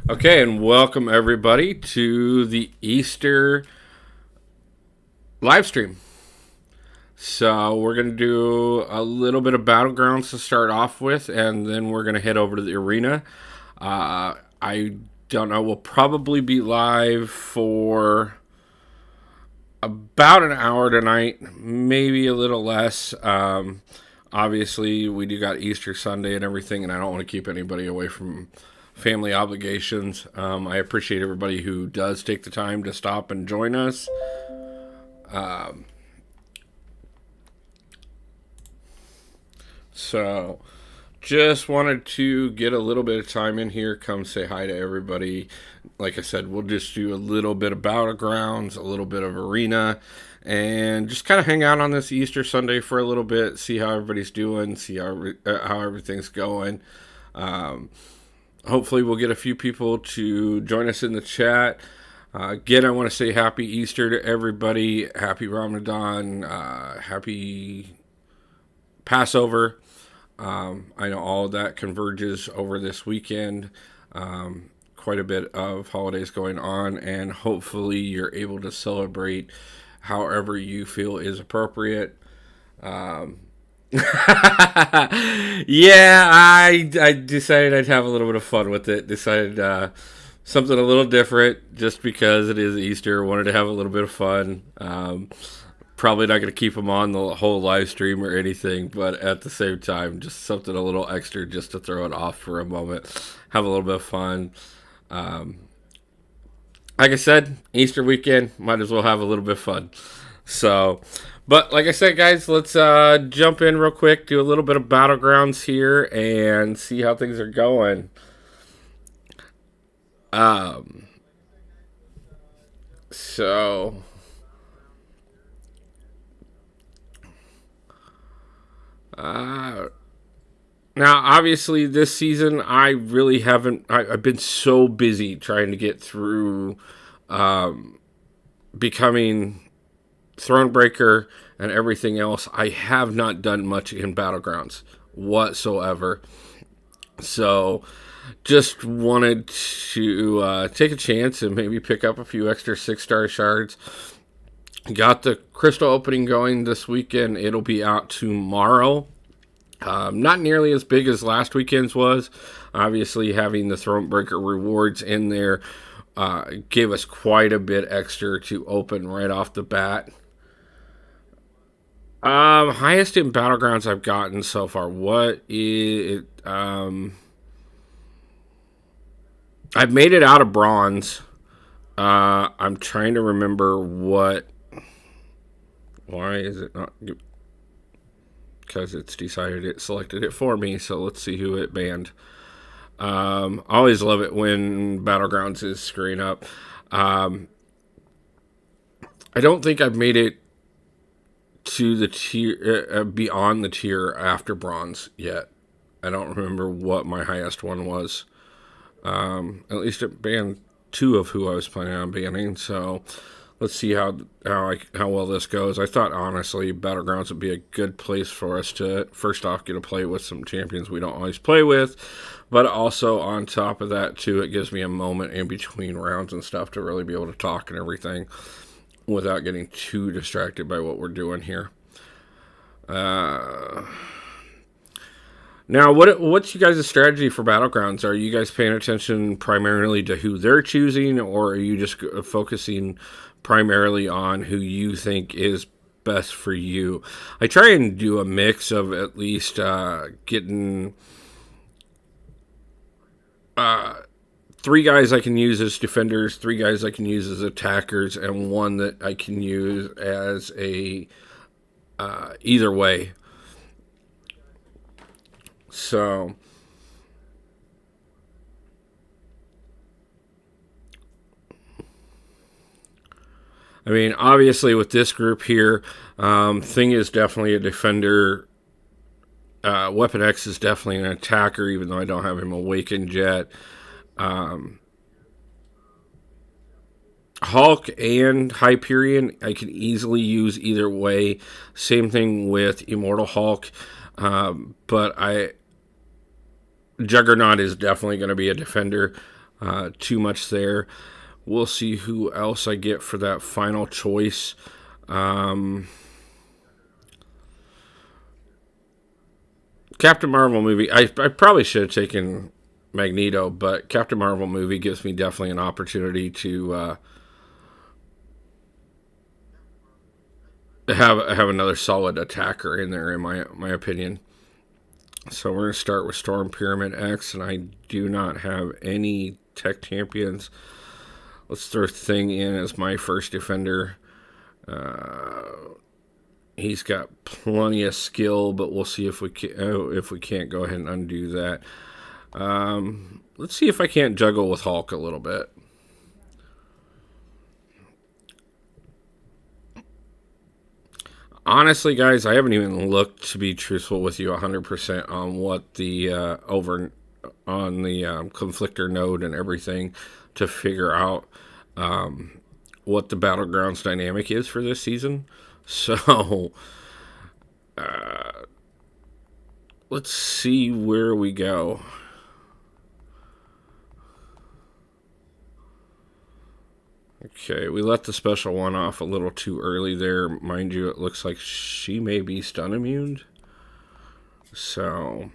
Okay, and welcome everybody to the Easter live stream. So we're going to do a little bit of Battlegrounds to start off with, and then we're going to head over to the arena. I don't know, we'll probably be live for about an hour tonight, maybe a little less. Obviously, we do got Easter Sunday and everything, and I don't want to keep anybody away from family obligations. I appreciate everybody who does take the time to stop and join us. So, just wanted to get a little bit of time in here, come say hi to everybody. Like I said, we'll just do a little bit of Battlegrounds, a little bit of Arena, and just kind of hang out on this Easter Sunday for a little bit, see how everybody's doing, see how everything's going. Hopefully, we'll get a few people to join us in the chat. Again, I want to say happy Easter to everybody, happy Ramadan, happy Passover. I know all of that converges over this weekend. Quite a bit of holidays going on, and hopefully you're able to celebrate however you feel is appropriate. Yeah, I decided I'd have a little bit of fun with it. Decided something a little different just because it is Easter. Wanted to have a little bit of fun. Probably not going to keep them on the whole live stream or anything, but at the same time, just something a little extra just to throw it off for a moment, have a little bit of fun. Like I said, Easter weekend, might as well have a little bit of fun. So, but like I said, guys, let's jump in real quick, do a little bit of Battlegrounds here, and see how things are going. So now, obviously, this season I really haven't. I've been so busy trying to get through becoming Thronebreaker and everything else. I have not done much in Battlegrounds whatsoever. So, just wanted to take a chance and maybe pick up a few extra 6-star shards. Got the crystal opening going this weekend. It'll be out tomorrow. Not nearly as big as last weekend's was. Obviously, having the Thronebreaker rewards in there gave us quite a bit extra to open right off the bat. Highest in Battlegrounds I've gotten so far. What is I've made it out of bronze. I'm trying to remember what. Why is it not? Because it's decided it selected it for me. So let's see who it banned. I always love it when Battlegrounds is screwing up. I don't think I've made it to the tier beyond the tier after bronze yet. I don't remember what my highest one was. At least it banned 2 of who I was planning on banning. So let's see how well this goes. I thought honestly Battlegrounds would be a good place for us to first off get to play with some champions we don't always play with, but also on top of that too, it gives me a moment in between rounds and stuff to really be able to talk and everything without getting too distracted by what we're doing here. Now, what's you guys' strategy for Battlegrounds? Are you guys paying attention primarily to who they're choosing, or are you just focusing primarily on who you think is best for you? I try and do a mix of at least getting 3 guys I can use as defenders, 3 guys I can use as attackers, and 1 that I can use as a either way. So, I mean, obviously with this group here, Thing is definitely a defender. Weapon X is definitely an attacker, even though I don't have him awakened yet. Hulk and Hyperion, I can easily use either way. Same thing with Immortal Hulk. But Juggernaut is definitely going to be a defender. too much there. We'll see who else I get for that final choice. Captain Marvel movie. I probably should have taken Magneto, but Captain Marvel movie gives me definitely an opportunity to have another solid attacker in there, in my opinion. So we're gonna start with Storm Pyramid X, and I do not have any tech champions. Let's throw Thing in as my first defender. He's got plenty of skill, but we'll see if we can't go ahead and undo that. Let's see if I can't juggle with Hulk a little bit. Honestly, guys, I haven't even looked, to be truthful with you, 100% on what the over on the conflictor node and everything to figure out what the BattleGrounds dynamic is for this season. So let's see where we go. Okay, we let the special one off a little too early there. Mind you, it looks like she may be stun immune. So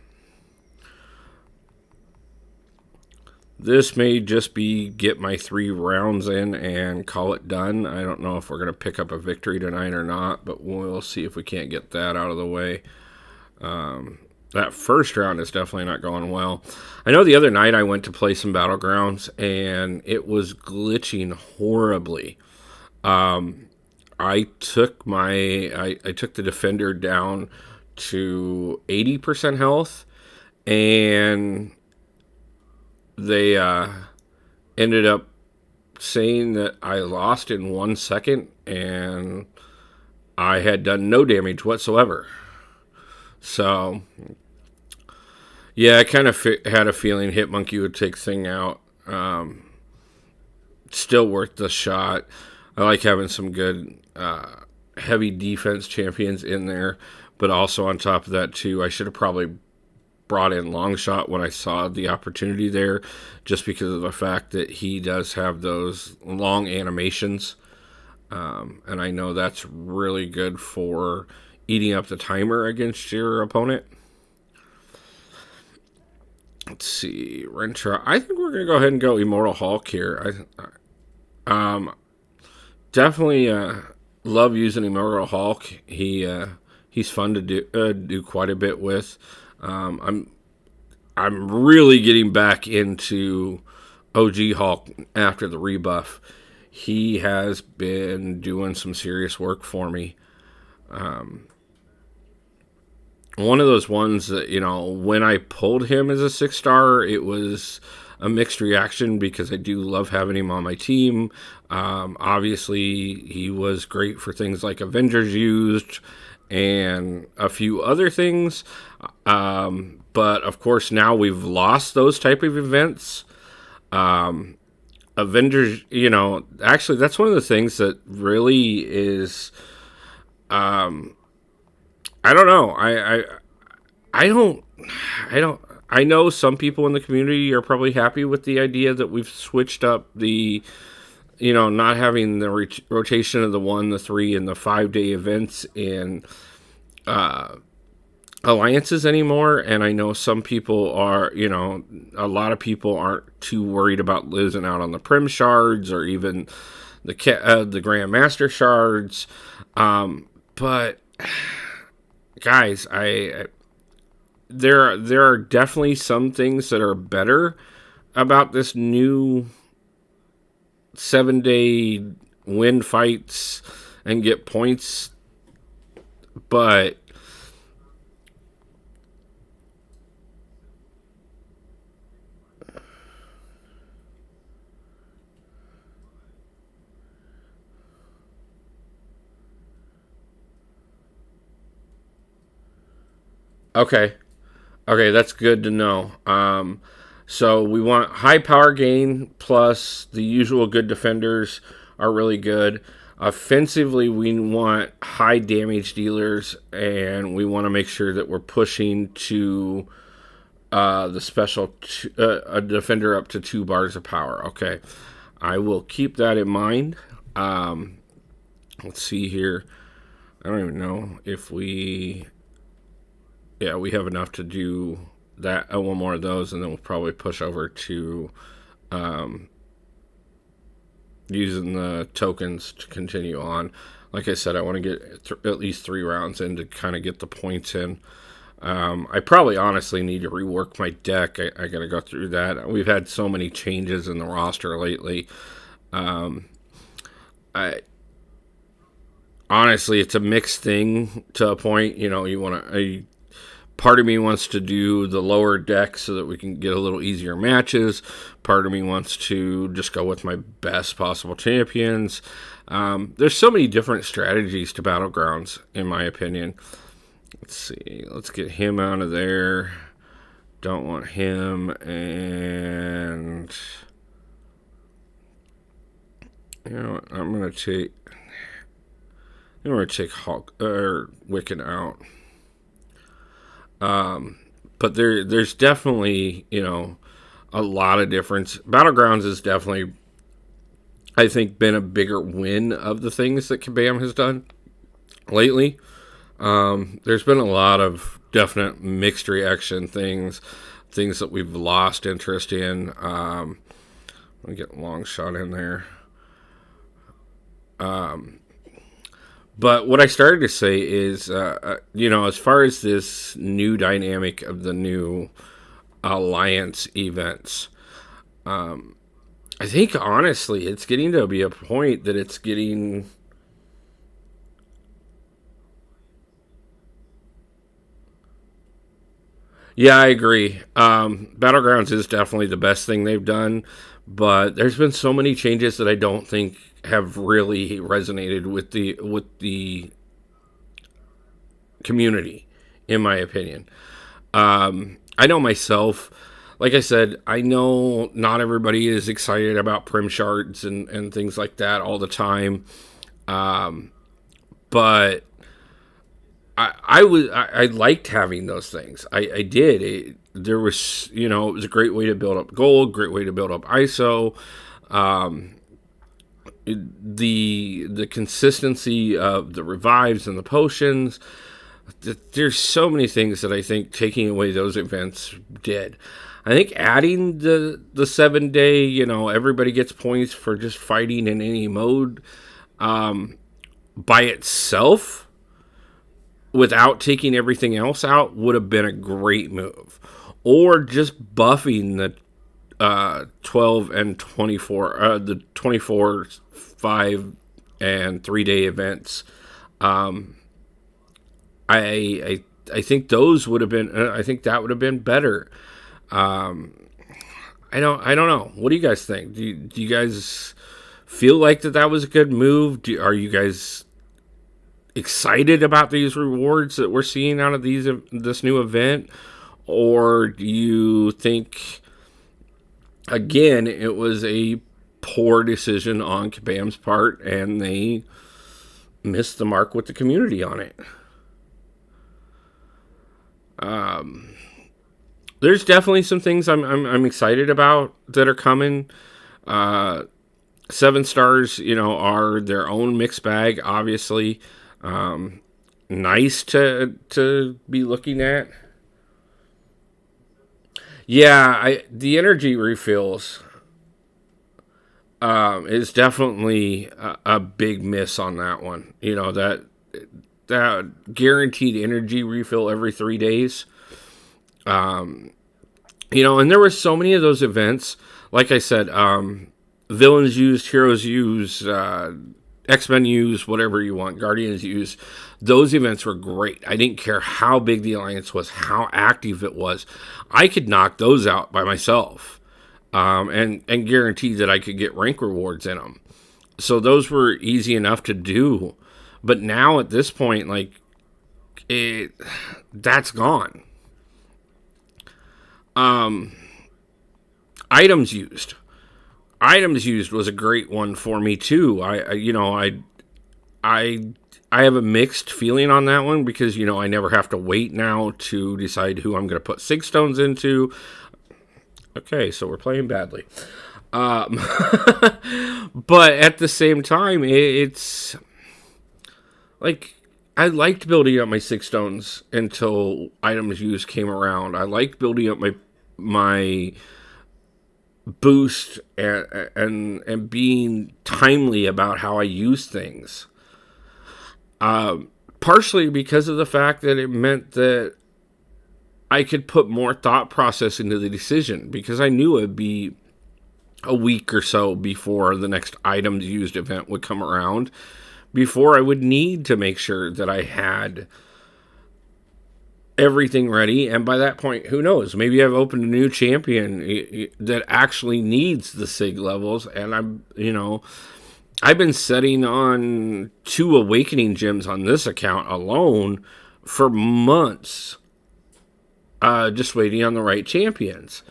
this may just be get my 3 rounds in and call it done. I don't know if we're going to pick up a victory tonight or not, but we'll see if we can't get that out of the way. That first round is definitely not going well. I know the other night I went to play some BattleGrounds, and it was glitching horribly. I took the defender down to 80% health, and they ended up saying that I lost in 1 second, and I had done no damage whatsoever. So, yeah, I kind of had a feeling Hitmonkey would take Thing out. Still worth the shot. I like having some good heavy defense champions in there, but also on top of that, too, I should have probably brought in Longshot when I saw the opportunity there, just because of the fact that he does have those long animations. And I know that's really good for eating up the timer against your opponent. Let's see, Rentra. I think we're gonna go ahead and go Immortal Hulk here. Definitely love using Immortal Hulk. He's fun to do quite a bit with. I'm really getting back into OG Hulk after the rebuff. He has been doing some serious work for me. One of those ones that, when I pulled him as a 6-star, it was a mixed reaction because I do love having him on my team. Obviously, he was great for things like Avengers used and a few other things. But, of course, now we've lost those type of events. Avengers, actually, that's one of the things that really is... I don't know. I know some people in the community are probably happy with the idea that we've switched up the, not having the rotation of the 1, the 3, and the 5-day events in alliances anymore. And I know some people are, a lot of people aren't too worried about losing out on the Prim shards or even the Grandmaster shards. But guys, there are definitely some things that are better about this new 7-day win fights and get points, but okay, that's good to know. So we want high power gain plus the usual good defenders are really good. Offensively, we want high damage dealers, and we want to make sure that we're pushing to the special a defender up to 2 bars of power. Okay, I will keep that in mind. Let's see here. I don't even know if we. Yeah, we have enough to do that. One more of those, and then we'll probably push over to using the tokens to continue on. Like I said, I want to get at least 3 rounds in to kind of get the points in. I probably honestly need to rework my deck. I got to go through that. We've had so many changes in the roster lately. I honestly, it's a mixed thing to a point. You know, you want to. Part of me wants to do the lower deck so that we can get a little easier matches. Part of me wants to just go with my best possible champions. There's so many different strategies to BattleGrounds, in my opinion. Let's see. Let's get him out of there. Don't want him. And you know what? I'm gonna take Hawk or Wiccan out. But there's definitely, you know, a lot of difference. BattleGrounds has definitely, I think, been a bigger win of the things that Kabam has done lately. There's been a lot of definite mixed reaction things that we've lost interest in. Let me get a long shot in there. But what I started to say is, you know, as far as this new dynamic of the new Alliance events, I think honestly it's getting to be a point that it's getting. Yeah, I agree. BattleGrounds is definitely the best thing they've done, but there's been so many changes that I don't think have really resonated with the community, in my opinion. I know myself, like I said, I know not everybody is excited about prim shards and things like that all the time. But I liked having those things. I did. There was, you know, it was a great way to build up gold, great way to build up ISO. The consistency of the revives and the potions. There's so many things that I think taking away those events did. I think adding the 7-day, you know, everybody gets points for just fighting in any mode, by itself, without taking everything else out, would have been a great move. Or just buffing the 12 and 24, the 24, 5 and 3-day events. I think those would have been. I think that would have been better. I don't know. What do you guys think? Do you guys feel like that was a good move? Are you guys excited about these rewards that we're seeing out of this new event, or do you think again it was a poor decision on Kabam's part and they missed the mark with the community on it? There's definitely some things I'm excited about that are coming. 7 stars, you know, are their own mixed bag, obviously. Nice to be looking at. Yeah, the energy refills is definitely a big miss on that one. You know, that guaranteed energy refill every 3 days. You know, and there were so many of those events. Like I said, villains used, heroes used, X-Men used, whatever you want, Guardians used. Those events were great. I didn't care how big the Alliance was, how active it was. I could knock those out by myself, and guarantee that I could get rank rewards in them. So those were easy enough to do. But now at this point, like, that's gone. Items used. Items used was a great one for me too. I I have a mixed feeling on that one because, I never have to wait now to decide who I'm going to put sig stones into. Okay, so we're playing badly. Um, but at the same time, it's like I liked building up my sig stones until items used came around. I liked building up my boost and being timely about how I use things. Partially because of the fact that it meant that I could put more thought process into the decision because I knew it'd be a week or so before the next items used event would come around, before I would need to make sure that I had everything ready. And by that point, who knows? Maybe I've opened a new champion that actually needs the sig levels, and I've been setting on 2 awakening gems on this account alone for months, just waiting on the right champions.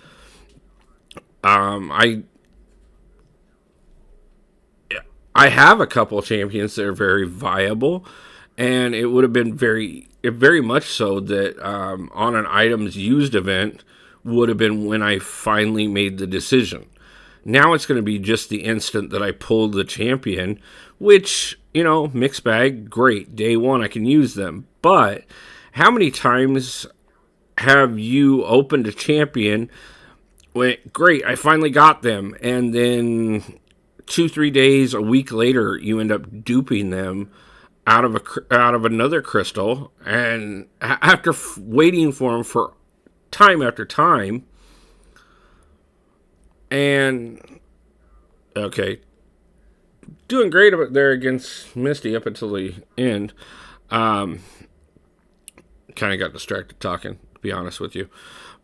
I have a couple champions that are very viable, and it would have been very much so that on an items used event would have been when I finally made the decision. Now it's going to be just the instant that I pulled the champion, which, mixed bag, great. Day one, I can use them. But how many times have you opened a champion, went, great, I finally got them, and then 2-3 days, a week later, you end up duping them out of another crystal, and after waiting for them for time after time, and okay, doing great there against Misty up until the end. Kind of got distracted talking, to be honest with you,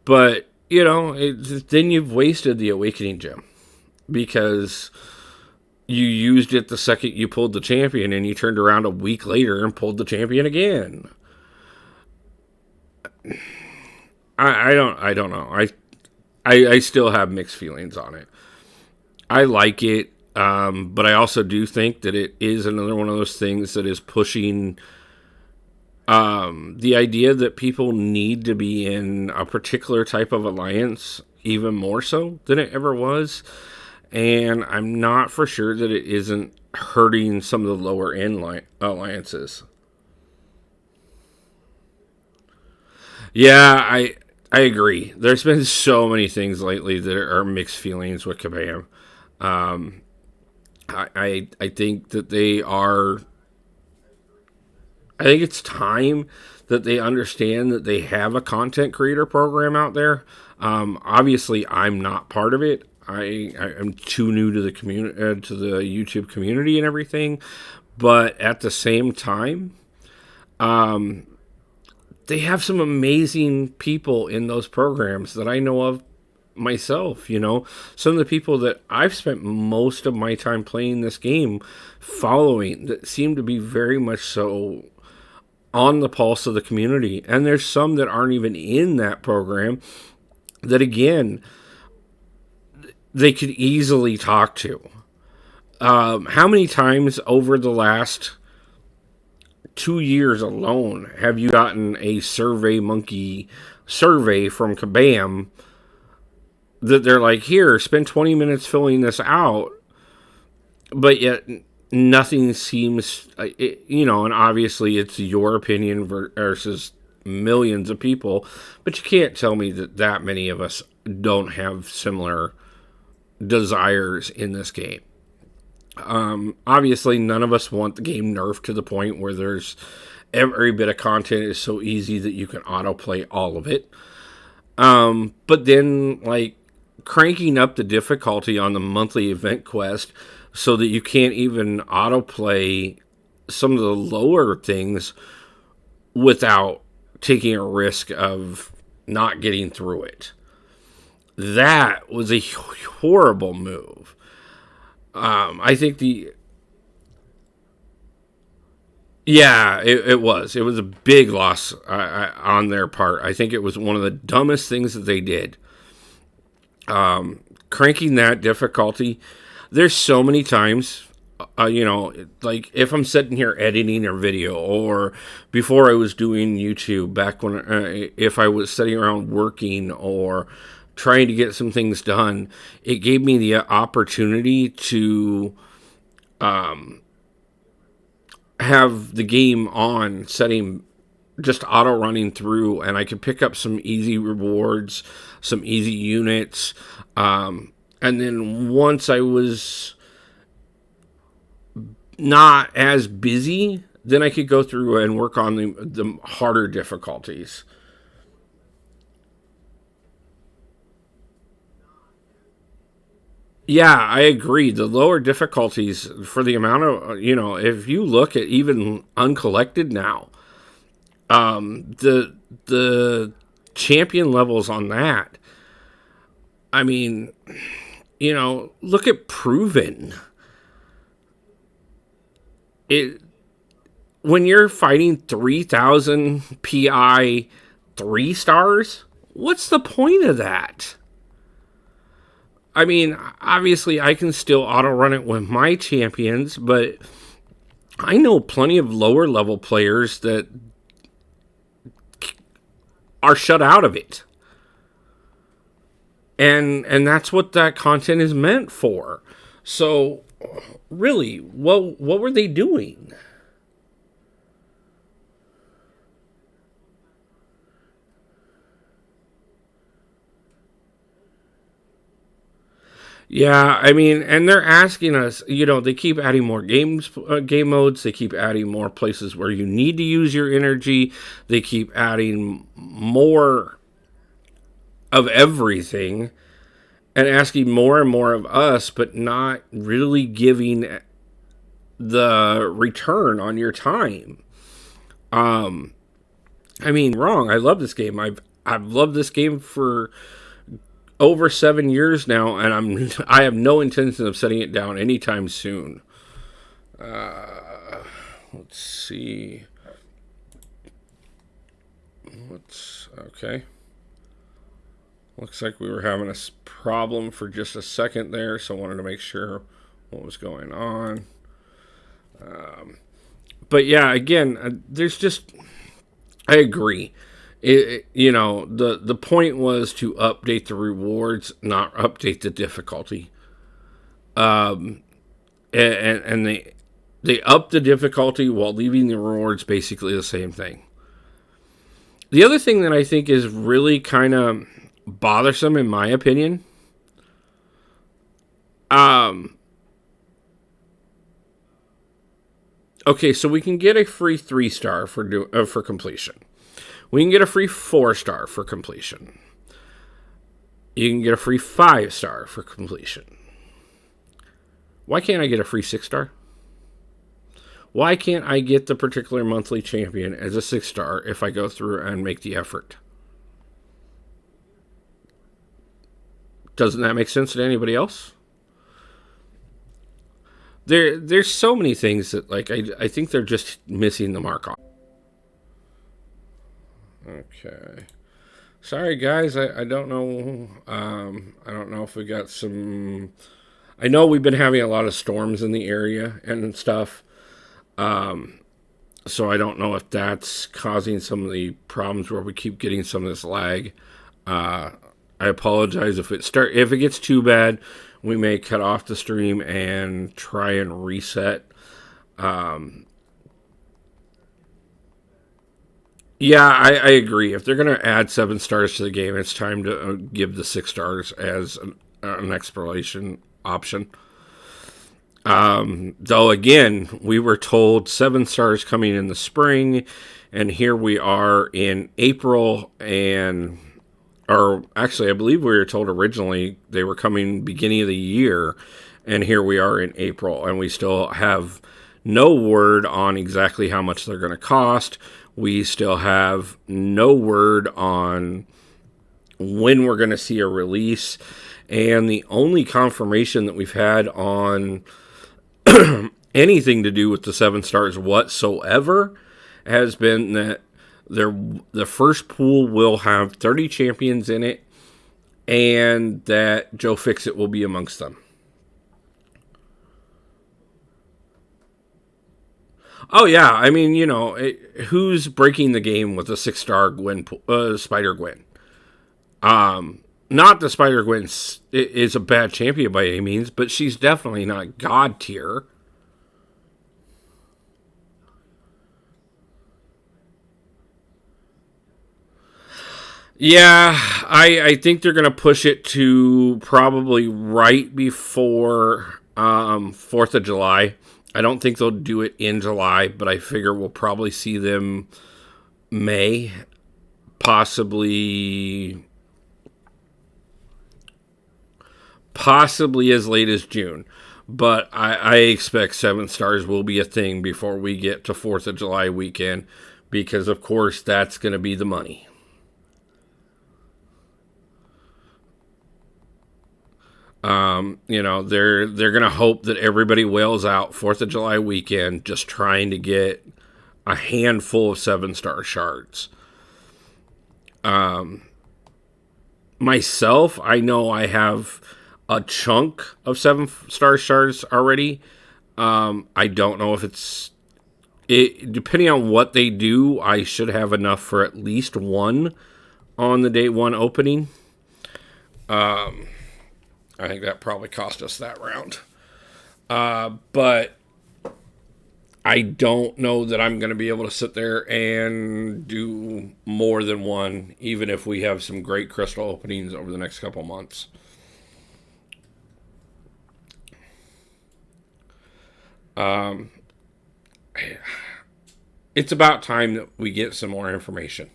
but then you've wasted the awakening gem because you used it the second you pulled the champion, and you turned around a week later and pulled the champion again. I don't know. I still have mixed feelings on it. I like it, but I also do think that it is another one of those things that is pushing the idea that people need to be in a particular type of alliance even more so than it ever was. And I'm not for sure that it isn't hurting some of the lower end alliances. Yeah, I agree. There's been so many things lately that are mixed feelings with Kabam. I think that they are. I think it's time that they understand that they have a content creator program out there. Obviously, I'm not part of it. I am too new to the community, to the YouTube community and everything. But at the same time, they have some amazing people in those programs that I know of myself. Some of the people that I've spent most of my time playing this game following that seem to be very much so on the pulse of the community. And there's some that aren't even in that program that, again, they could easily talk to. How many times over the last 2 years alone have you gotten a Survey Monkey survey from Kabam that they're like, here, spend 20 minutes filling this out, but yet nothing seems, and obviously it's your opinion versus millions of people, but you can't tell me that many of us don't have similar desires in this game. Obviously, none of us want the game nerfed to the point where there's every bit of content is so easy that you can autoplay all of it. But then, cranking up the difficulty on the monthly event quest so that you can't even autoplay some of the lower things without taking a risk of not getting through it. That was a horrible move. I think it was. It was a big loss on their part. I think it was one of the dumbest things that they did. Cranking that difficulty. There's so many times like if I'm sitting here editing a video, or before I was doing YouTube, back when, if I was sitting around working or trying to get some things done, it gave me the opportunity to have the game on setting, just auto running through, and I could pick up some easy rewards, some easy units. And then once I was not as busy, then I could go through and work on the harder difficulties. Yeah, I agree. The lower difficulties, for the amount of, if you look at even uncollected now, the champion levels on that, I mean, look at Proven. It When you're fighting 3,000 PI 3 stars, what's the point of that? I mean, obviously, I can still auto run it with my champions, but I know plenty of lower level players that are shut out of it. And that's what that content is meant for. So, really, what were they doing? Yeah, I mean, and they're asking us, they keep adding more game modes. They keep adding more places where you need to use your energy. They keep adding more of everything and asking more and more of us, but not really giving the return on your time. I mean, wrong. I love this game. I've loved this game for over 7 years now, and I have no intention of setting it down anytime soon. Let's see. Okay. Looks like we were having a problem for just a second there, so I wanted to make sure what was going on. But yeah, again, there's just, I agree. The point was to update the rewards, not update the difficulty. And they upped the difficulty while leaving the rewards basically the same thing. The other thing that I think is really kind of bothersome, in my opinion, okay, so we can get a free 3-star for completion. We can get a free 4-star for completion. You can get a free 5-star for completion. Why can't I get a free 6-star? Why can't I get the particular monthly champion as a 6-star if I go through and make the effort? Doesn't that make sense to anybody else? There's so many things that, like, I think they're just missing the mark on. Okay. Sorry, guys. I don't know. I don't know if we got some. I know we've been having a lot of storms in the area and stuff. So I don't know if that's causing some of the problems where we keep getting some of this lag. I apologize if it gets too bad. We may cut off the stream and try and reset. Yeah, I agree. If they're going to add 7 stars to the game, it's time to give the 6 stars as an exploration option. Though, again, we were told 7 stars coming in the spring, and here we are in April, or actually, I believe we were told originally they were coming beginning of the year, and here we are in April, and we still have no word on exactly how much they're going to cost. We still have no word on when we're going to see a release. And the only confirmation that we've had on anything to do with the 7 stars whatsoever has been that the first pool will have 30 champions in it, and that Joe Fixit will be amongst them. Oh yeah, I mean, who's breaking the game with a 6-star Gwen, Spider Gwen? Not the Spider Gwen is a bad champion by any means, but she's definitely not god tier. Yeah, I think they're gonna push it to probably right before 4th of July. I don't think they'll do it in July, but I figure we'll probably see them May, possibly as late as June. But I expect 7 stars will be a thing before we get to 4th of July weekend, because of course that's going to be the money. They're going to hope that everybody wails out 4th of July weekend just trying to get a handful of 7-star shards. Myself, I know I have a chunk of 7-star shards already. I don't know if depending on what they do, I should have enough for at least one on the day one opening. I think that probably cost us that round. But I don't know that I'm going to be able to sit there and do more than one, even if we have some great crystal openings over the next couple months. It's about time that we get some more information.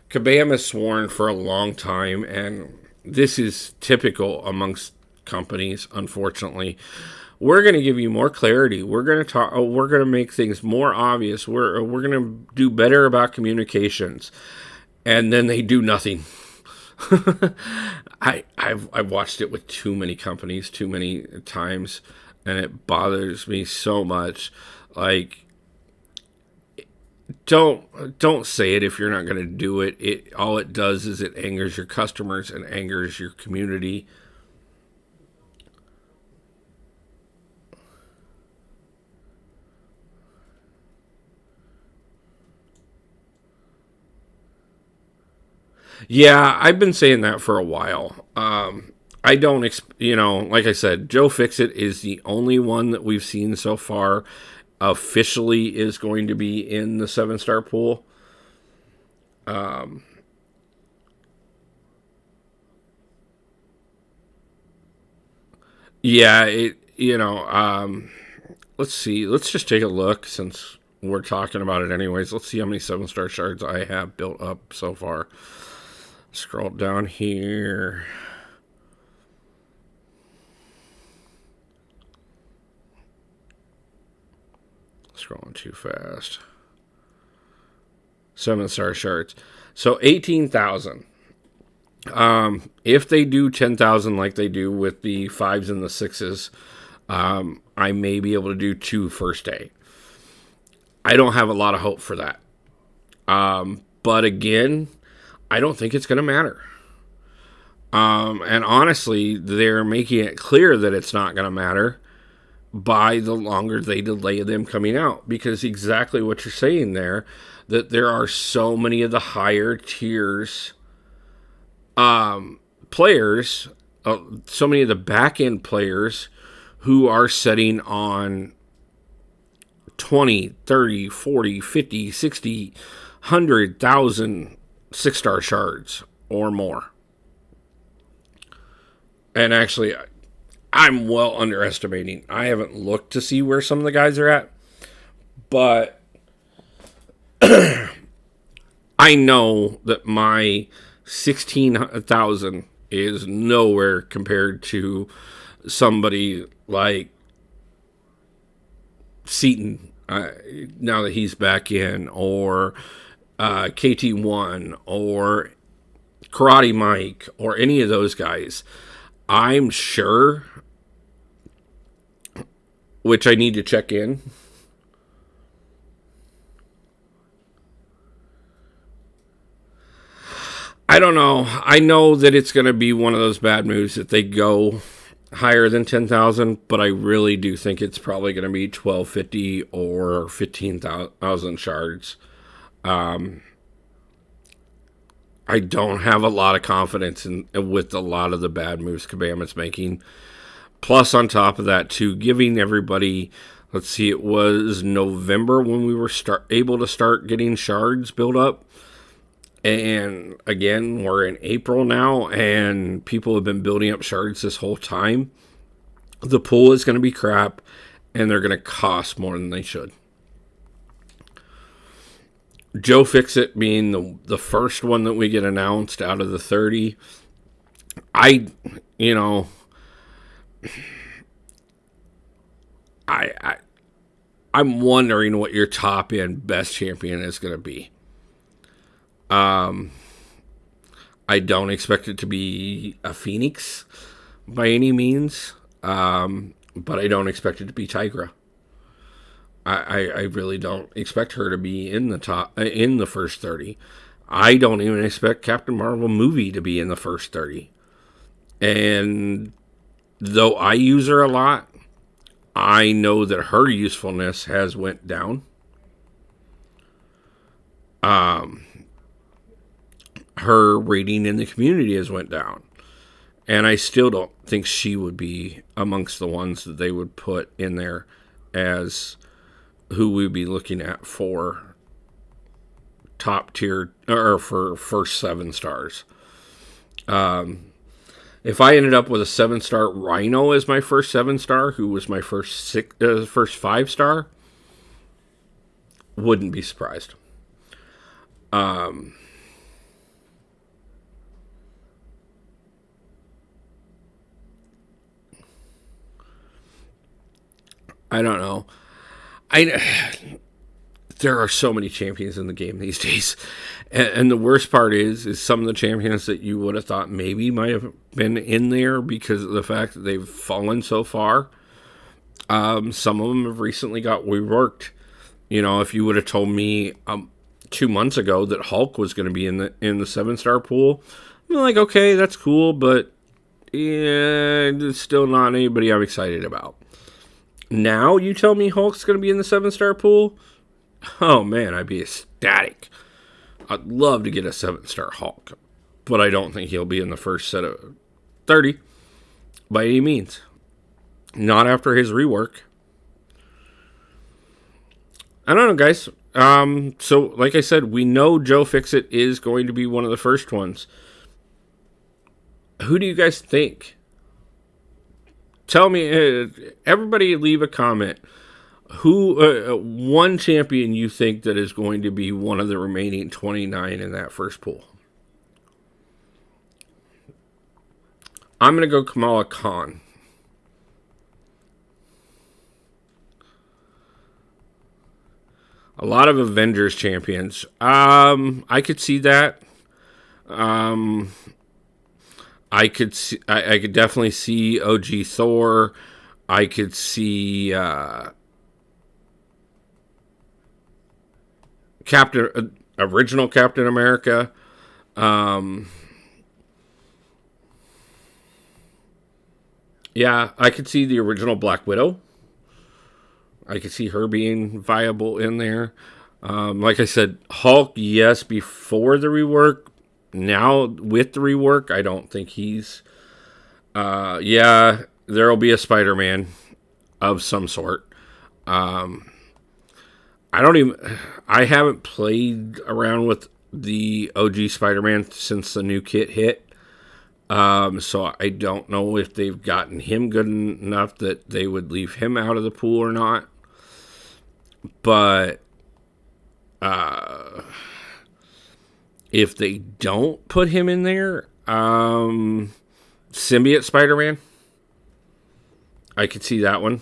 Kabam has sworn for a long time, and this is typical amongst companies, unfortunately. We're going to give you more clarity. We're going to talk. We're going to make things more obvious. We're going to do better about communications, and then they do nothing. I've watched it with too many companies too many times, and it bothers me so much. Like, don't say it if you're not going to do it. It all it does is it angers your customers and angers your community. Yeah, I've been saying that for a while. I don't, like I said, Joe Fixit is the only one that we've seen so far officially is going to be in the 7-star pool. Yeah, let's see. Let's just take a look since we're talking about it anyways. Let's see how many 7-star shards I have built up so far. Scroll down here. Scrolling too fast. 7-star shards. So 18,000. If they do 10,000 like they do with the 5s and the 6s, I may be able to do 2 first day. I don't have a lot of hope for that. But again, I don't think it's going to matter. And honestly, they're making it clear that it's not going to matter by the longer they delay them coming out. Because exactly what you're saying there, that there are so many of the higher tiers players, so many of the back end players who are setting on 20, 30, 40, 50, 60, 100,000 6-star shards or more. And actually, I'm well underestimating. I haven't looked to see where some of the guys are at, but I know that my 16,000 is nowhere compared to somebody like Seaton, now that he's back in, or KT1, or Karate Mike, or any of those guys. I'm sure, which I need to check in. I don't know. I know that it's going to be one of those bad moves that they go higher than 10,000, but I really do think it's probably going to be 1250 or 15,000 shards. I don't have a lot of confidence with a lot of the bad moves Kabam making. Plus, on top of that, too, giving everybody, let's see, it was November when we were able to start getting shards built up. And again, we're in April now, and people have been building up shards this whole time. The pool is going to be crap, and they're going to cost more than they should. Joe Fixit being the first one that we get announced out of the 30. I I'm wondering what your top end best champion is going to be. I don't expect it to be a Phoenix by any means, but I don't expect it to be Tigra. I really don't expect her to be in the first 30. I don't even expect Captain Marvel movie to be in the first 30. And though I use her a lot, I know that her usefulness has went down. Her rating in the community has went down. And I still don't think she would be amongst the ones that they would put in there as who we'd be looking at for top tier or for first 7 stars. If I ended up with a 7-star Rhino as my first 7-star, who was my first 5-star, wouldn't be surprised. I don't know. There are so many champions in the game these days. And the worst part is some of the champions that you would have thought maybe might have been in there because of the fact that they've fallen so far. Some of them have recently got reworked. If you would have told me 2 months ago that Hulk was going to be in the 7-star pool, I'm like, okay, that's cool, but yeah, it's still not anybody I'm excited about. Now you tell me Hulk's going to be in the 7-star pool? Oh man, I'd be ecstatic. I'd love to get a 7-star Hulk, but I don't think he'll be in the first set of 30 by any means. Not after his rework. I don't know, guys. So, like I said, we know Joe Fixit is going to be one of the first ones. Who do you guys think? Tell me, everybody leave a comment. Who, one champion you think that is going to be one of the remaining 29 in that first pool? I'm going to go Kamala Khan. A lot of Avengers champions. I could see that. I could definitely see OG Thor. I could see original Captain America. Yeah, I could see the original Black Widow. I could see her being viable in there. Like I said, Hulk, yes, before the rework. Now, with the rework, I don't think he's... yeah, there will be a Spider-Man of some sort. I haven't played around with the OG Spider-Man since the new kit hit. So I don't know if they've gotten him good enough that they would leave him out of the pool or not. But if they don't put him in there, Symbiote Spider-Man, I could see that one.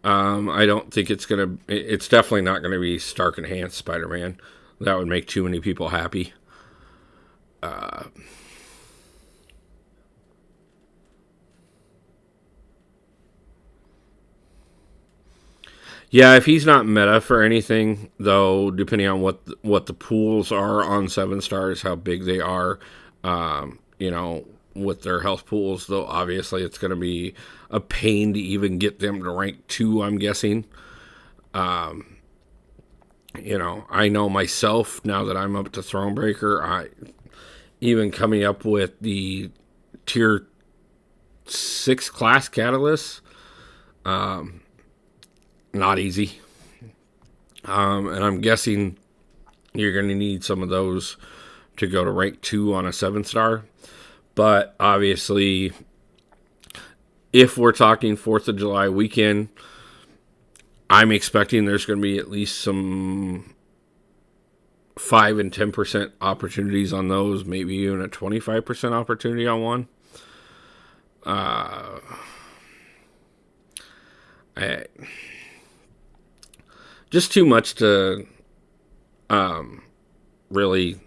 I don't think it's definitely not gonna be Stark Enhanced Spider-Man. That would make too many people happy. Yeah, if he's not meta for anything, though, depending on what the pools are on 7 stars, how big they are, with their health pools, though obviously it's going to be a pain to even get them to rank 2, I'm guessing. I know myself, now that I'm up to Thronebreaker, even coming up with the tier 6 class catalysts, not easy. And I'm guessing you're going to need some of those to go to rank 2 on a 7-star. But obviously, if we're talking 4th of July weekend, I'm expecting there's going to be at least some 5 and 10% opportunities on those, maybe even a 25% opportunity on one. Just too much to really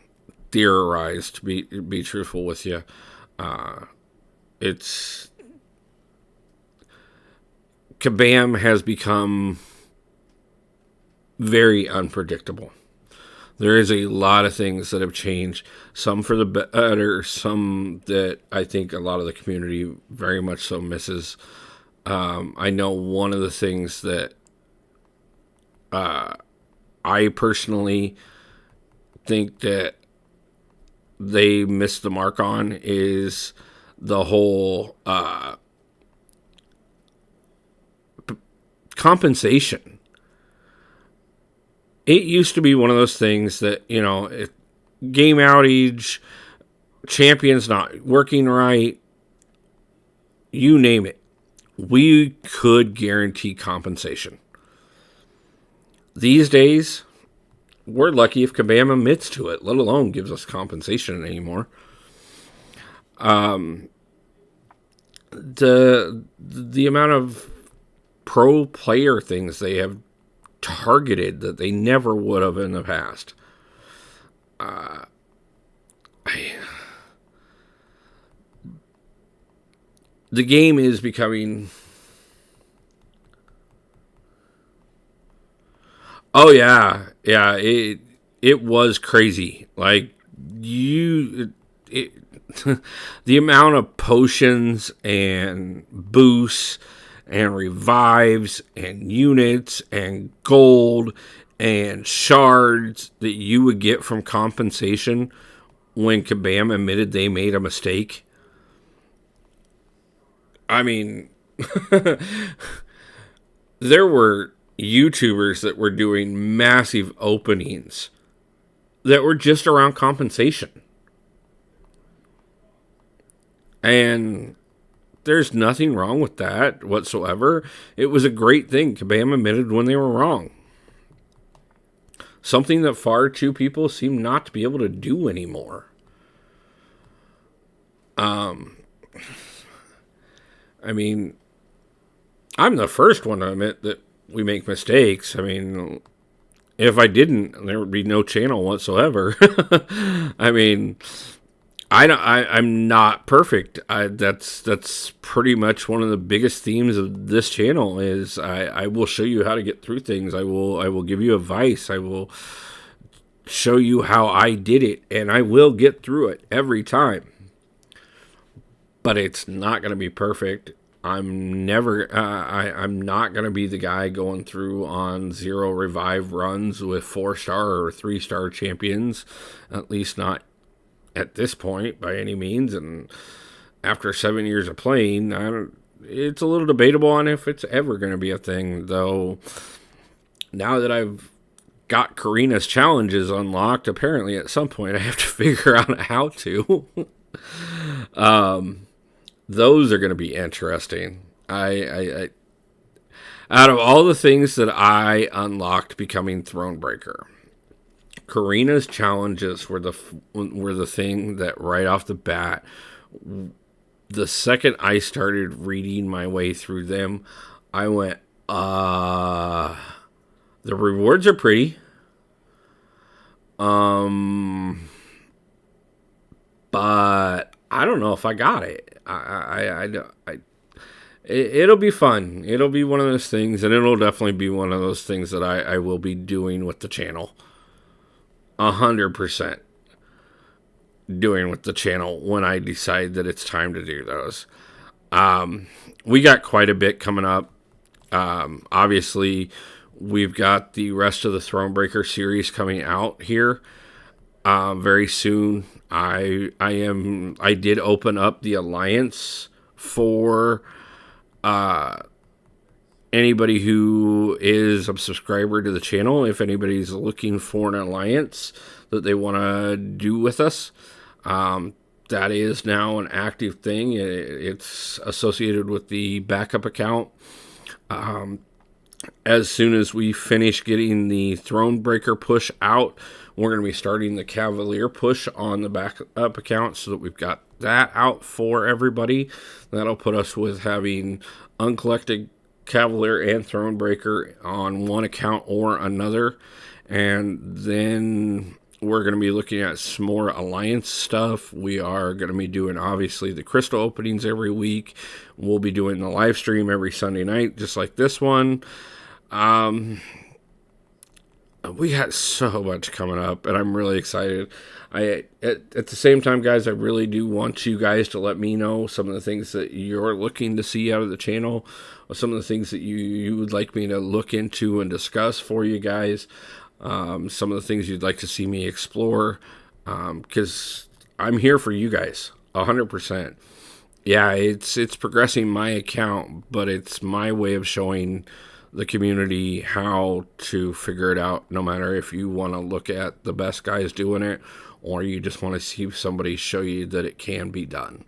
theorize, to be truthful with you. It's Kabam has become very unpredictable. There is a lot of things that have changed, some for the better, some that I think a lot of the community very much so misses. I know one of the things that I personally think that they missed the mark on is the whole compensation. It used to be one of those things that, game outage, champions not working right, you name it, we could guarantee compensation. These days, we're lucky if Kabam admits to it, let alone gives us compensation anymore. The amount of pro player things they have targeted that they never would have in the past. The game is becoming... Oh, yeah. Yeah, it was crazy. Like, the amount of potions and boosts and revives and units and gold and shards that you would get from compensation when Kabam admitted they made a mistake. I mean, there were YouTubers that were doing massive openings that were just around compensation. And there's nothing wrong with that whatsoever. It was a great thing. Kabam admitted when they were wrong. Something that far too people seem not to be able to do anymore. I mean, I'm the first one to admit that we make mistakes. I mean, if I didn't, there would be no channel whatsoever. I mean, I'm not perfect. That's pretty much one of the biggest themes of this channel is I will show you how to get through things. I will give you advice. I will show you how I did it, and I will get through it every time. But it's not going to be perfect. I'm not going to be the guy going through on 0 revive runs with 4-star or 3-star champions, at least not at this point by any means. And after 7 years of playing, it's a little debatable on if it's ever going to be a thing, though. Now that I've got Karina's challenges unlocked, apparently at some point I have to figure out how to. Those are going to be interesting. I out of all the things that I unlocked becoming Thronebreaker, Karina's challenges were the thing that right off the bat, the second I started reading my way through them, I went, the rewards are pretty. But I don't know if I got it. It'll be fun. It'll be one of those things, and it'll definitely be one of those things that I will be doing with the channel. 100%. doing with the channel when I decide that it's time to do those. We got quite a bit coming up. Obviously, we've got the rest of the Thronebreaker series coming out here very soon. I did open up the alliance for anybody who is a subscriber to the channel. If anybody's looking for an alliance that they want to do with us, that is now an active thing. It's associated with the backup account. As soon as we finish getting the Thronebreaker push out, we're going to be starting the Cavalier push on the backup account so that we've got that out for everybody. That'll put us with having uncollected Cavalier and Thronebreaker on one account or another. And then we're going to be looking at some more alliance stuff. We are going to be doing, obviously, the crystal openings every week. We'll be doing the live stream every Sunday night, just like this one. We got so much coming up, and I'm really excited. At the same time, guys, I really do want you guys to let me know some of the things that you're looking to see out of the channel, or some of the things that you would like me to look into and discuss for you guys. Some of the things you'd like to see me explore, because I'm here for you guys, 100%. Yeah, it's progressing my account, but it's my way of showing the community how to figure it out, no matter if you want to look at the best guys doing it or you just want to see somebody show you that it can be done.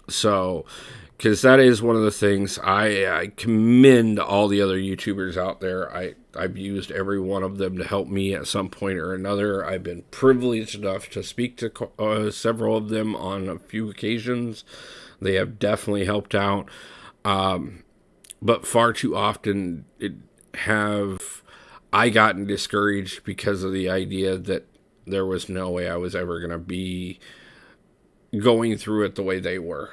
So, because that is one of the things I commend all the other YouTubers out there. I've used every one of them to help me at some point or another. I've been privileged enough to speak to several of them on a few occasions. They have definitely helped out. But far too often I gotten discouraged because of the idea that there was no way I was ever going to be going through it the way they were.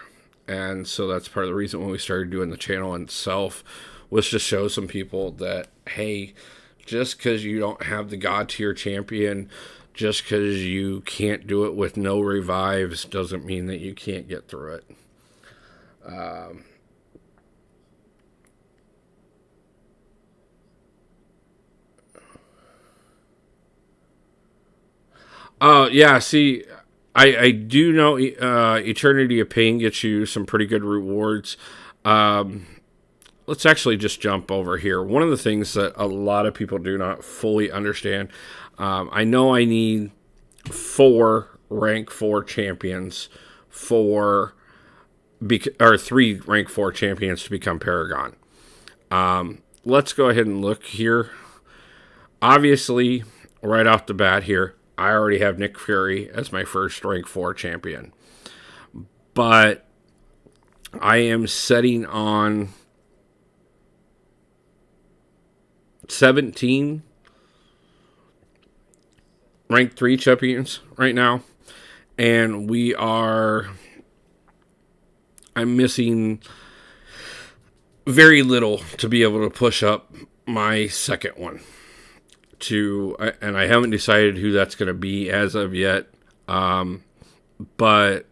And so that's part of the reason when we started doing the channel itself, was to show some people that, hey, just because you don't have the God tier champion, just because you can't do it with no revives, doesn't mean that you can't get through it. Yeah, see, I do know Eternity of Pain gets you some pretty good rewards. Let's actually just jump over here. One of the things that a lot of people do not fully understand, I know I need 4 rank 4 champions or 3 rank 4 champions to become Paragon. Let's go ahead and look here. Obviously, right off the bat here, I already have Nick Fury as my first rank 4 champion. But I am setting on 17 rank 3 champions right now. And I'm missing very little to be able to push up my second one. And I haven't decided who that's going to be as of yet. But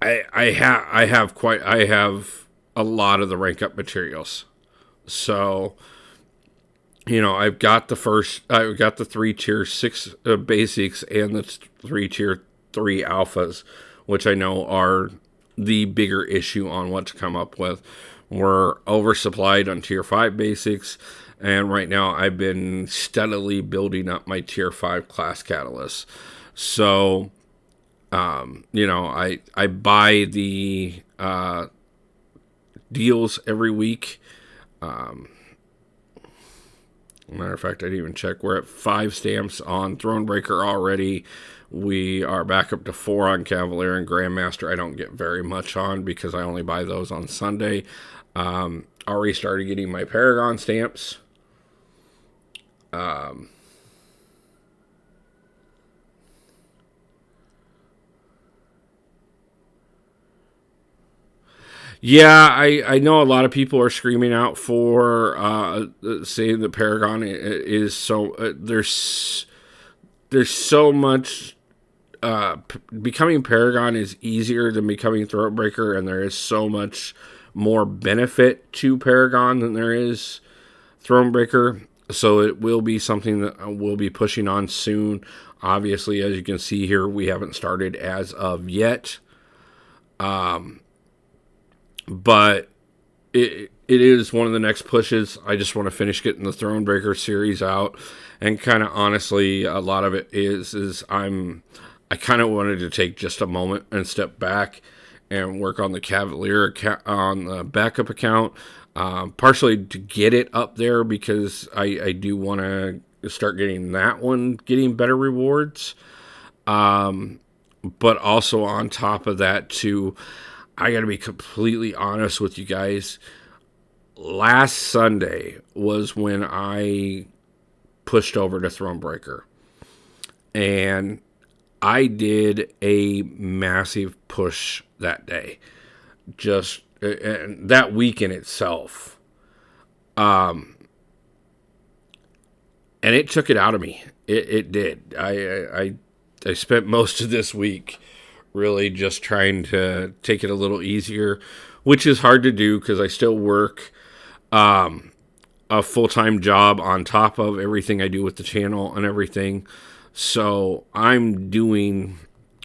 I have a lot of the rank up materials. So, I've got the 3 tier 6 basics and the 3 tier 3 alphas, which I know are the bigger issue on what to come up with. We're oversupplied on tier 5 basics, and right now I've been steadily building up my tier 5 class catalysts. So, I buy the deals every week. Matter of fact, I didn't even check. We're at 5 stamps on Thronebreaker already. We are back up to 4 on Cavalier and Grandmaster. I don't get very much on because I only buy those on Sunday. Already started getting my Paragon stamps. Yeah, I know a lot of people are screaming out for saying that Paragon is so there's there's so much. Becoming Paragon is easier than becoming Throatbreaker, and there is so much more benefit to Paragon than there is Thronebreaker. So it will be something that we'll be pushing on soon. Obviously, as you can see here, we haven't started as of yet. But it is one of the next pushes. I just want to finish getting the Thronebreaker series out. And kind of honestly, a lot of it is I kind of wanted to take just a moment and step back and work on the Cavalier on the backup account. Partially to get it up there because I do want to start getting that one, getting better rewards. But also on top of that too, I got to be completely honest with you guys. Last Sunday was when I pushed over to Thronebreaker. And I did a massive push that day. Just that week in itself. And it took it out of me. It did. I spent most of this week really just trying to take it a little easier, which is hard to do because I still work a full-time job on top of everything I do with the channel and everything. So I'm doing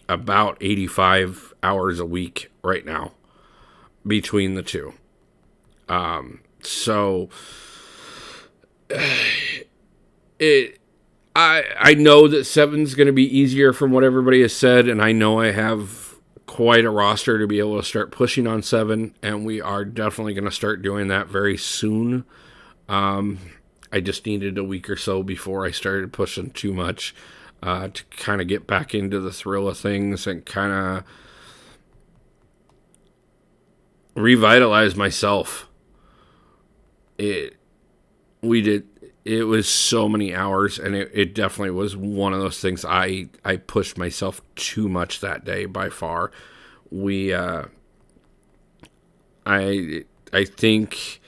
about 85 hours a week right now between the two. So I know that 7's going to be easier from what everybody has said, and I know I have quite a roster to be able to start pushing on 7, and we are definitely going to start doing that very soon. I just needed a week or so before I started pushing too much to kind of get back into the thrill of things and kind of revitalize myself. It was so many hours, and it definitely was one of those things. I pushed myself too much that day by far. I think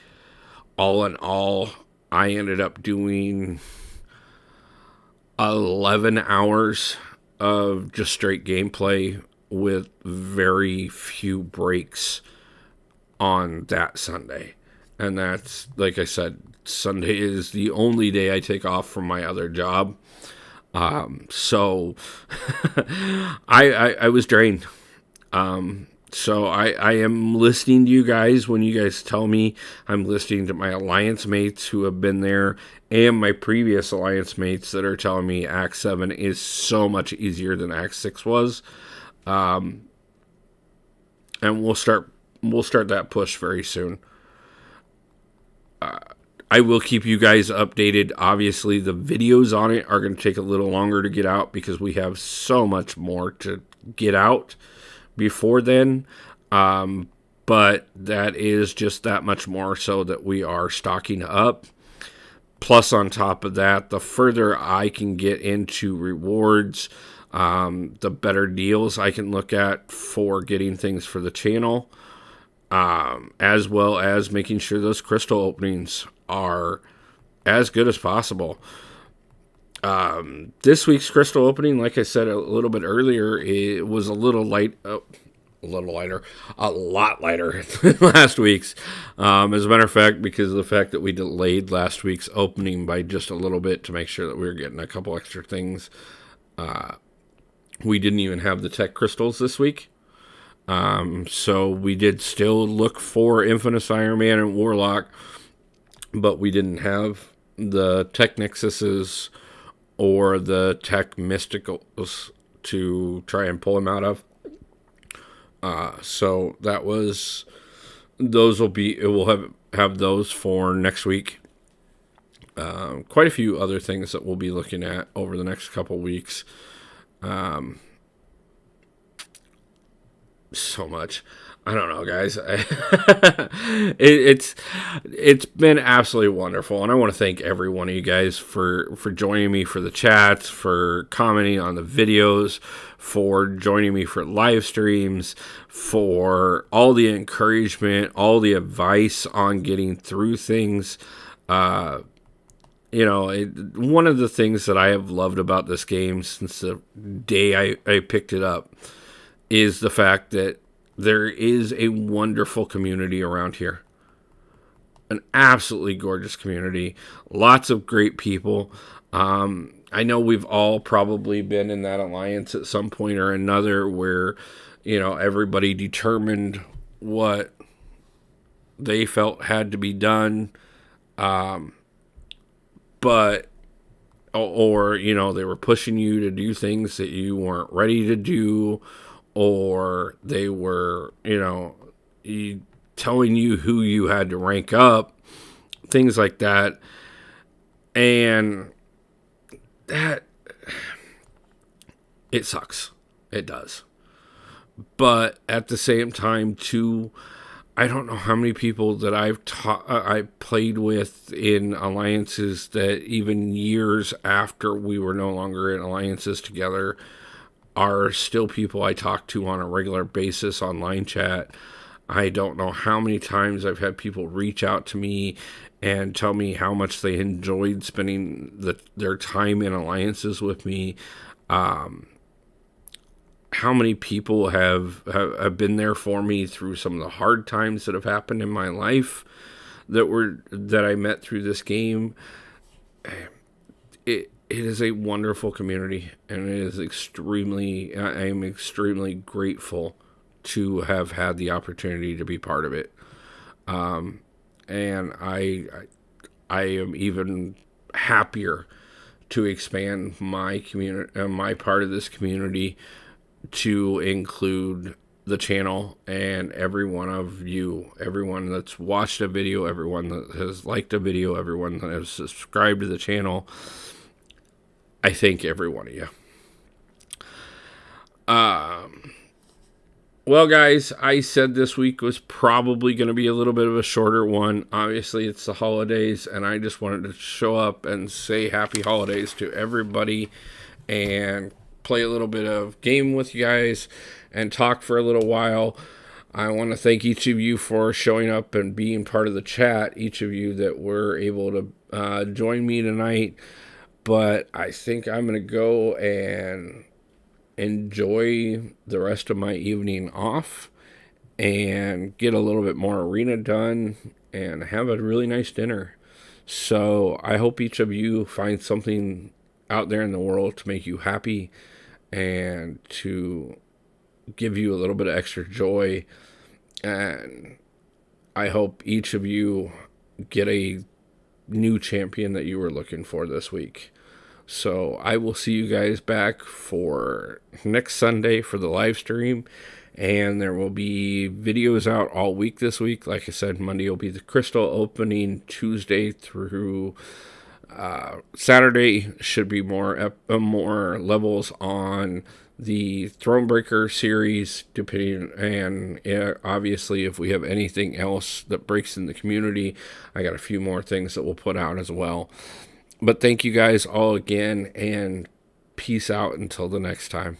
all in all, I ended up doing 11 hours of just straight gameplay with very few breaks on that Sunday. And that's, like I said, Sunday is the only day I take off from my other job. So I was drained. So I am listening to you guys when you guys tell me. I'm listening to my alliance mates who have been there and my previous alliance mates that are telling me Act 7 is so much easier than Act 6 was. And we'll start that push very soon. I will keep you guys updated. Obviously, the videos on it are going to take a little longer to get out because we have so much more to get out before then. But that is just that much more so that we are stocking up. Plus, on top of that, the further I can get into rewards, the better deals I can look at for getting things for the channel. As well as making sure those crystal openings are as good as possible. This week's crystal opening, like I said a little bit earlier, it was a lot lighter than last week's. As a matter of fact, because of the fact that we delayed last week's opening by just a little bit to make sure that we were getting a couple extra things. We didn't even have the tech crystals this week. So we did still look for Infinite Iron Man and Warlock, but we didn't have the Tech Nexuses or the Tech Mysticals to try and pull him out of. So that was, we'll have those for next week. Quite a few other things that we'll be looking at over the next couple weeks. So much. I don't know, guys. It's been absolutely wonderful, and I want to thank every one of you guys for joining me for the chats, for commenting on the videos, for joining me for live streams, for all the encouragement, all the advice on getting through things. one of the things that I have loved about this game since the day I picked it up is the fact that there is a wonderful community around here. An absolutely gorgeous community. Lots of great people. I know we've all probably been in that alliance at some point or another where, everybody determined what they felt had to be done. But they were pushing you to do things that you weren't ready to do, or they were, telling you who you had to rank up, things like that. And that, it sucks. It does. But at the same time, too, I don't know how many people that I played with in alliances that even years after we were no longer in alliances together are still people I talk to on a regular basis online chat. I don't know how many times I've had people reach out to me and tell me how much they enjoyed spending their time in alliances with me. How many people have been there for me through some of the hard times that have happened in my life that I met through this game. It is a wonderful community, and I am extremely grateful to have had the opportunity to be part of it. And I am even happier to expand my community, my part of this community, to include the channel and every one of you, everyone that's watched a video, everyone that has liked a video, everyone that has subscribed to the channel. I thank every one of you. Well, guys, I said this week was probably going to be a little bit of a shorter one. Obviously, it's the holidays, and I just wanted to show up and say happy holidays to everybody and play a little bit of game with you guys and talk for a little while. I want to thank each of you for showing up and being part of the chat, each of you that were able to join me tonight. But I think I'm going to go and enjoy the rest of my evening off and get a little bit more arena done and have a really nice dinner. So I hope each of you find something out there in the world to make you happy and to give you a little bit of extra joy. And I hope each of you get a new champion that you were looking for this week. So I will see you guys back for next Sunday for the live stream. And there will be videos out all week this week. Like I said, Monday will be the crystal opening. Tuesday through Saturday should be more levels on the Thronebreaker series, depending, and obviously if we have anything else that breaks in the community, I got a few more things that we'll put out as well. But thank you guys all again, and peace out until the next time.